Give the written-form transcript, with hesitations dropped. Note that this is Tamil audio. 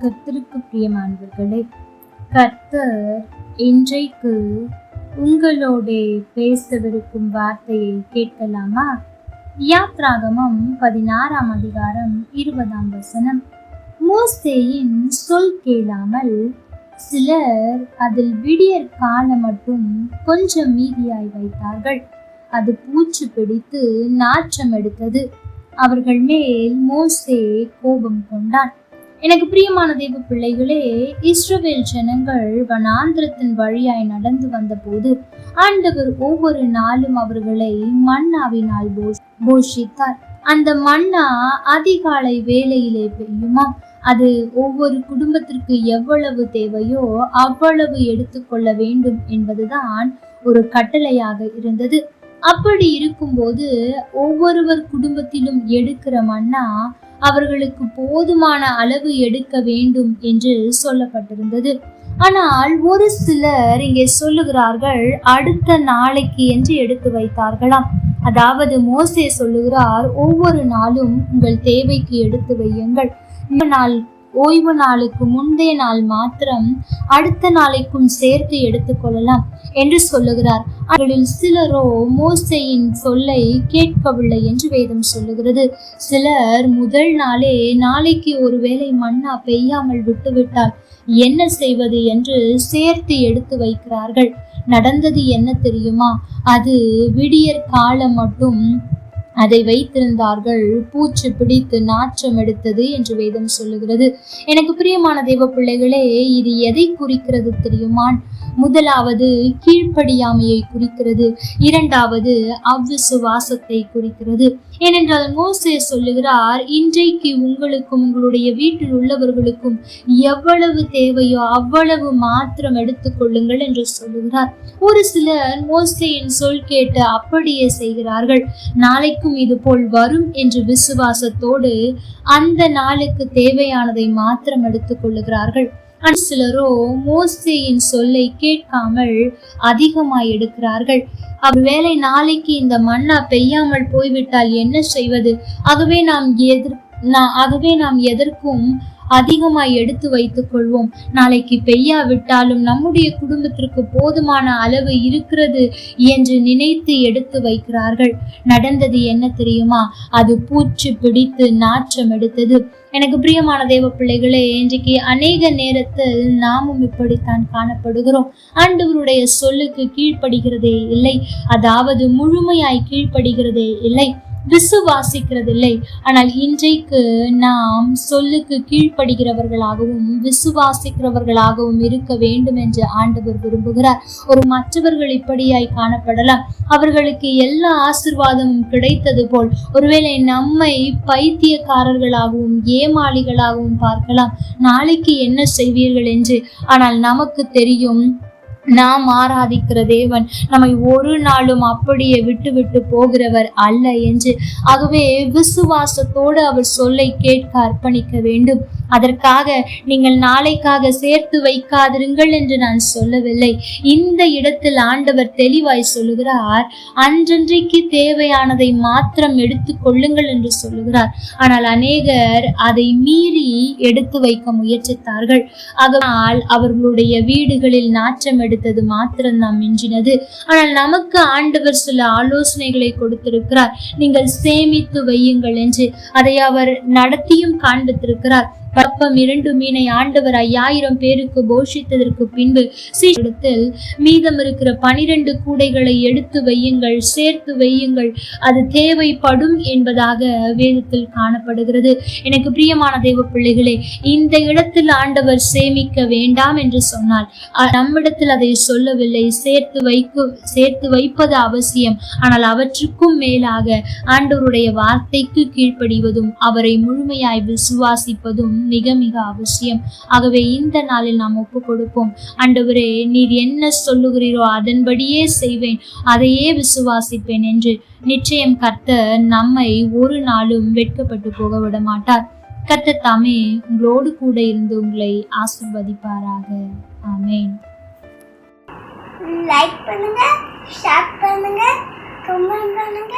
கர்த்தருக்கு பிரியமானவர்களே, கர்த்தர் இன்றைக்கு உங்களோட பேசவிருக்கும் வார்த்தையை கேட்கலாமா? யாத்ராகமம் 16ஆம் அதிகாரம் 20ஆம் வசனம். மோசேயின் சொல் கேளாமல் சிலர் அதில் விடியற் காலம் மட்டும் கொஞ்சம் மீதியாய் வைத்தார்கள். அது பூச்சி பிடித்து நாற்றம் எடுத்தது. அவர்கள் மேல் மோசே கோபம் கொண்டான். எனக்கு பிரியமான தேவ பிள்ளைகளே, இஸ்ரவேல் ஜனங்கள் வனாந்திரத்தின் வழியாய் நடந்து வந்த போது ஆண்டவர் ஒவ்வொரு நாளும் அவர்களை மன்னாவினால் போஷித்தார். அந்த மன்னா அதிகாலை வேளையிலே பெய்யுமா. அது ஒவ்வொரு குடும்பத்திற்கு எவ்வளவு தேவையோ அவ்வளவு எடுத்துக்கொள்ள வேண்டும் என்பதுதான் ஒரு கட்டளையாக இருந்தது. அப்படி இருக்கும்போது ஒவ்வொருவர் குடும்பத்திலும் எடுக்கிற மன்னா அவர்களுக்கு போதுமான அளவு எடுக்க வேண்டும் என்று சொல்லப்பட்டிருந்தது. ஆனால் ஒரு சிலர் இங்கே சொல்லுகிறார்கள், அடுத்த நாளைக்கு என்று எடுத்து வைத்தார்களாம். அதாவது மோசே சொல்லுகிறார், ஒவ்வொரு நாளும் உங்கள் தேவைக்கு எடுத்து வையுங்கள். இந்த நாள் ஓய்வு நாளுக்கு முந்தைய நாள் மாத்திரம் அடுத்த நாளைக்கும் சேர்த்து எடுத்துக்கொள்ளலாம் என்று சொல்லுகிறார். அவர்களில் சிலரோ மோசேயின் சொல்லை கேட்கவில்லை என்று வேதம் சொல்லுகிறது. சிலர் முதல் நாளே நாளைக்கு ஒருவேளை மன்னா பெய்யாமல் விட்டுவிட்டால் என்ன செய்வது என்று சேர்த்து எடுத்து வைக்கிறார்கள். நடந்தது என்ன தெரியுமா? அது விடியற் காலம் மட்டும் அதை வைத்திருந்தார்கள். பூச்சி பிடித்து நாற்றம் எடுத்தது என்று வேதம் சொல்லுகிறது. எனக்கு பிரியமான தேவ பிள்ளைகளே, இது எதை குறிக்கிறது தெரியுமா? முதலாவது கீழ்ப்படியாமையை குறிக்கிறது. இரண்டாவது அவ்விசுவாசத்தை குறிக்கிறது. ஏனென்றால் மோசே சொல்லுகிறார், இன்றைக்கு உங்களுக்கும் உங்களுடைய வீட்டில் உள்ளவர்களுக்கும் எவ்வளவு தேவையோ அவ்வளவு மாத்திரம் எடுத்துக்கொள்ளுங்கள் என்று சொல்லுகிறார். ஒரு சிலர் மோசேயின் சொல் கேட்டு அப்படியே செய்கிறார்கள். நாளைக்கும் இது போல் வரும் என்று விசுவாசத்தோடு அந்த நாளுக்கு தேவையானதை மாத்திரம் எடுத்துக் கொள்ளுகிறார்கள். சிலரோ மோசேயின் சொல்லை கேட்காமல் அதிகமாய் எடுக்கிறார்கள். ஒருவேளை நாளைக்கு இந்த மன்னா பெய்யாமல் போய்விட்டால் என்ன செய்வது? ஆகவே நாம் எதற்கும் அதிகமாய் எடுத்து வைத்துக் கொள்வோம். நாளைக்கு பெய்யாவிட்டாலும் நம்முடைய குடும்பத்திற்கு போதுமான அளவு இருக்கிறது என்று நினைத்து எடுத்து வைக்கிறார்கள். நடந்தது என்ன தெரியுமா? அது பூச்சி பிடித்து நாற்றம் எடுத்தது. எனக்கு பிரியமான தேவ பிள்ளைகளே, இன்றைக்கு அநேக நேரத்தில் நாமும் இப்படித்தான் காணப்படுகிறோம். ஆண்டவருடைய சொல்லுக்கு கீழ்ப்படுகிறதே இல்லை, அதாவது முழுமையாய் கீழ்ப்படுகிறதே இல்லை, விசுவாசிக்கிறதில்லை. ஆனால் இன்றைக்கு நாம் சொல்லுக்கு கீழ்ப்படுகிறவர்களாகவும் விசுவாசிக்கிறவர்களாகவும் இருக்க வேண்டும் என்று ஆண்டவர் விரும்புகிறார். ஒரு மற்றவர்கள் இப்படியாய் காணப்படலாம். அவர்களுக்கு எல்லா ஆசீர்வாதமும் கிடைத்தது போல் ஒருவேளை நம்மை பைத்தியக்காரர்களாகவும் ஏமாளிகளாகவும் பார்க்கலாம். நாளைக்கு என்ன செய்வீர்கள் என்று. ஆனால் நமக்கு தெரியும், நாம் ஆராதிக்கிற தேவன் நம்மை ஒரு நாளும் அப்படியே விட்டு போகிறவர் அல்ல என்று. ஆகவே விசுவாசத்தோடு அவர் சொல்லை கேட்க அர்ப்பணிக்க வேண்டும். அதற்காக நீங்கள் நாளைக்காக சேர்த்து வைக்காதிருங்கள் என்று நான் சொல்லவில்லை. இந்த இடத்தில் ஆண்டவர் தெளிவாய் சொல்லுகிறார், அன்றன்றைக்கு தேவையானதை மாத்திரம் எடுத்து கொள்ளுங்கள் என்று சொல்லுகிறார். ஆனால் அநேகர் அதை மீறி எடுத்து வைக்க முயற்சித்தார்கள். அதனால் அவர்களுடைய வீடுகளில் நாற்றம் எடுத்தது மாத்திரம்தான் மிஞ்சினது. ஆனால் நமக்கு ஆண்டவர் சில ஆலோசனைகளை கொடுத்திருக்கிறார். நீங்கள் சேமித்து வையுங்கள் என்று. அதை அவர் நடத்தியும் காண்பித்திருக்கிறார். பப்பம் 2 மீனை ஆண்டவர் 5000 பேருக்கு போஷித்ததற்கு பின்பு சீடத்தில் மீதம் இருக்கிற 12 கூடைகளை எடுத்து வையுங்கள், சேர்த்து வையுங்கள், அது தேவைப்படும் என்பதாக வேதத்தில் காணப்படுகிறது. எனக்கு பிரியமான தேவ பிள்ளைகளே, இந்த இடத்தில் ஆண்டவர் சேமிக்க வேண்டாம் என்று சொன்னால் நம்மிடத்தில் அதை சொல்லவில்லை. சேர்த்து வைப்பது அவசியம். ஆனால் அவற்றுக்கும் மேலாக ஆண்டவருடைய வார்த்தைக்கு கீழ்ப்படிவதும் அவரை முழுமையாய் விசுவாசிப்பதும் மிக மிக அவசியம். ஆகவே இந்த நாளில் நாம் ஒப்பு கொடுப்போம். ஆண்டவரே, நீர் என்ன சொல்லுகிறீரோ அதன்படியே செய்வேன், அதையே விசுவாசிப்பேன் என்று. நிச்சயம் கர்த்தர் நம்மை ஒரு நாளும் வெட்கப்பட்டு போக விட மாட்டார். கர்த்தர் தாமே உங்களோடு கூட இருந்து உங்களை ஆசீர்வதிப்பாராக. ஆமென். லைக் பண்ணுங்க, ஷேர் பண்ணுங்க, கமெண்ட் பண்ணுங்க.